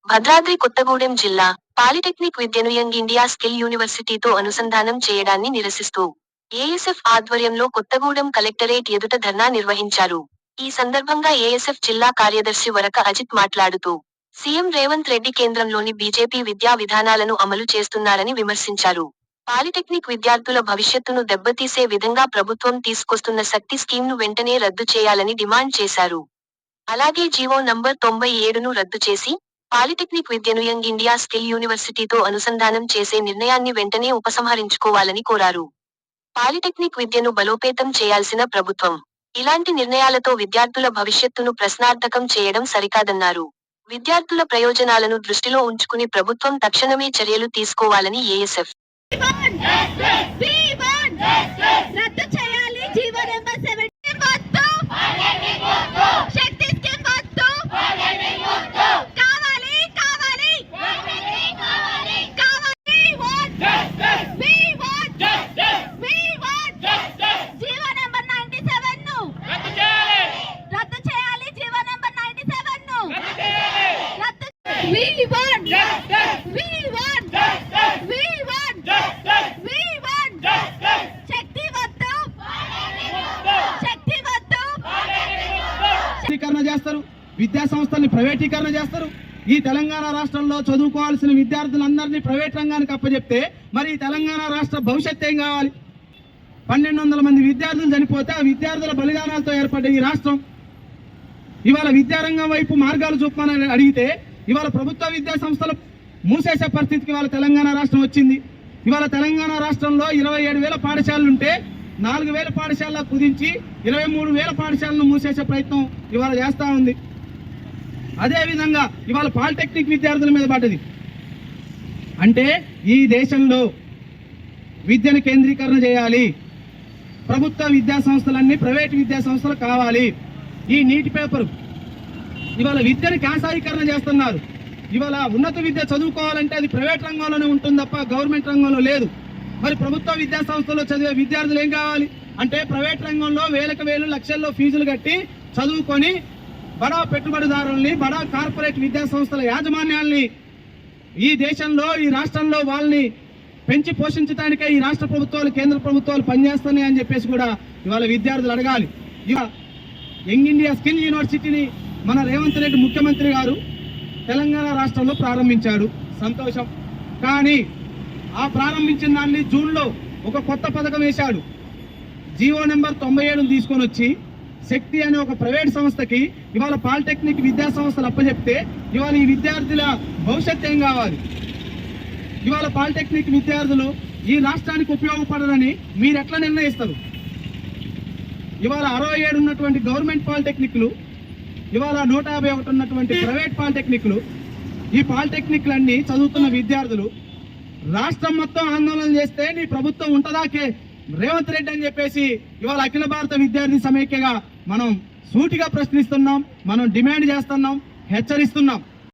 భద్రాద్రి కొత్తగూడెం జిల్లా పాలిటెక్నిక్ విద్యను young India skill యూనివర్సిటీతో అనుసంధానం చేయడాన్ని నిరసిస్తూ ఏఎస్ఎఫ్ ఆధ్వర్యంలో కొత్తగూడెం కలెక్టరేట్ ఎదుట ధర్నా నిర్వహించారు. ఈ సందర్భంగా ఏఎస్ఎఫ్ జిల్లా కార్యదర్శి వరక అజిత్ మాట్లాడుతూ, సీఎం రేవంత్ రెడ్డి కేంద్రంలోని బీజేపీ విద్యా విధానాలను అమలు చేస్తున్నారని విమర్శించారు. పాలిటెక్నిక్ విద్యార్థుల భవిష్యత్తును దెబ్బతీసే విధంగా ప్రభుత్వం తీసుకొస్తున్న శక్తి స్కీమ్ను వెంటనే రద్దు చేయాలని డిమాండ్ చేశారు. అలాగే జీవో నంబర్ 97ను రద్దు చేసి, పాలిటెక్నిక్ విద్యను యంగ్ ఇండియా స్కిల్ యూనివర్సిటీతో అనుసంధానం చేసే నిర్ణయాన్ని వెంటనే ఉపసంహరించుకోవాలని కోరారు. పాలిటెక్నిక్ విద్యను బలోపేతం చేయాల్సిన ప్రభుత్వం ఇలాంటి నిర్ణయాలతో విద్యార్థుల భవిష్యత్తును ప్రశ్నార్థకం చేయడం సరికాదన్నారు. విద్యార్థుల ప్రయోజనాలను దృష్టిలో ఉంచుకుని ప్రభుత్వం తక్షణమే చర్యలు తీసుకోవాలని ఏఎస్ఎఫ్ చేస్తారు, విద్యా సంస్థల్ని ప్రైవేటీకరణ చేస్తారు. ఈ తెలంగాణ రాష్ట్రంలో చదువుకోవాల్సిన విద్యార్థులందరినీ ప్రైవేట్ రంగానికి అప్పచెప్తే మరి తెలంగాణ రాష్ట్ర భవిష్యత్తు ఏం కావాలి? 1200 మంది విద్యార్థులు చనిపోతే ఆ విద్యార్థుల బలిదానాలతో ఏర్పడ్డ ఈ రాష్ట్రం ఇవాళ విద్యారంగం వైపు మార్గాలు చూపమని అడిగితే ఇవాళ ప్రభుత్వ విద్యా సంస్థలు మూసేసే పరిస్థితికి ఇవాళ తెలంగాణ రాష్ట్రం వచ్చింది. ఇవాళ తెలంగాణ రాష్ట్రంలో 27,000 పాఠశాలలు ఉంటే 4,000 పాఠశాల కుదించి 23,000 పాఠశాలను మూసేసే ప్రయత్నం ఇవాళ చేస్తూ ఉంది. అదేవిధంగా ఇవాళ పాలిటెక్నిక్ విద్యార్థుల మీద పడ్డది. అంటే ఈ దేశంలో విద్యను కేంద్రీకరణ చేయాలి, ప్రభుత్వ విద్యా సంస్థలన్నీ ప్రైవేట్ విద్యా సంస్థలు కావాలి. ఈ నీటి పేపర్ ఇవాళ విద్యను కాషాయీకరణ చేస్తున్నారు. ఇవాళ ఉన్నత విద్య చదువుకోవాలంటే అది ప్రైవేట్ రంగంలోనే ఉంటుంది తప్ప గవర్నమెంట్ రంగంలో లేదు. మరి ప్రభుత్వ విద్యా సంస్థలో చదివే విద్యార్థులు ఏం కావాలి అంటే ప్రైవేట్ రంగంలో వేలకు వేలు లక్షల్లో ఫీజులు కట్టి చదువుకొని బడా పెట్టుబడిదారుల్ని, బడా కార్పొరేట్ విద్యా సంస్థల యాజమాన్యాల్ని ఈ దేశంలో ఈ రాష్ట్రంలో వాళ్ళని పెంచి పోషించడానికే ఈ రాష్ట్ర ప్రభుత్వాలు కేంద్ర ప్రభుత్వాలు పనిచేస్తున్నాయి అని చెప్పేసి కూడా ఇవాళ విద్యార్థులు అడగాలి. ఇవాళ యంగ్ ఇండియా స్కిల్ యూనివర్సిటీని మన రేవంత్ రెడ్డి ముఖ్యమంత్రి గారు తెలంగాణ రాష్ట్రంలో ప్రారంభించాడు, సంతోషం. కానీ ఆ ప్రారంభించిన దాన్ని జూన్లో ఒక కొత్త పథకం వేశాడు. జీవో నెంబర్ 97ను తీసుకొని వచ్చి శక్తి అనే ఒక ప్రైవేట్ సంస్థకి ఇవాళ పాలిటెక్నిక్ విద్యా సంస్థలు అప్పచెప్తే ఇవాళ ఈ విద్యార్థుల భవిష్యత్తు ఏం కావాలి? ఇవాళ పాలిటెక్నిక్ విద్యార్థులు ఈ రాష్ట్రానికి ఉపయోగపడరని మీరు ఎట్లా నిర్ణయిస్తారు? ఇవాళ 67 ఉన్నటువంటి గవర్నమెంట్ పాలిటెక్నిక్లు, ఇవాళ 151 ఉన్నటువంటి ప్రైవేట్ పాలిటెక్నిక్లు, ఈ పాలిటెక్నిక్లన్నీ చదువుతున్న విద్యార్థులు రాష్ట్రం మొత్తం ఆందోళన చేస్తే నీ ప్రభుత్వం ఉంటదాకే రేవంత్ రెడ్డి అని చెప్పేసి ఇవాళ అఖిల భారత విద్యార్థి సమైక్యగా మనం సూటిగా ప్రశ్నిస్తున్నాం, మనం డిమాండ్ చేస్తున్నాం, హెచ్చరిస్తున్నాం.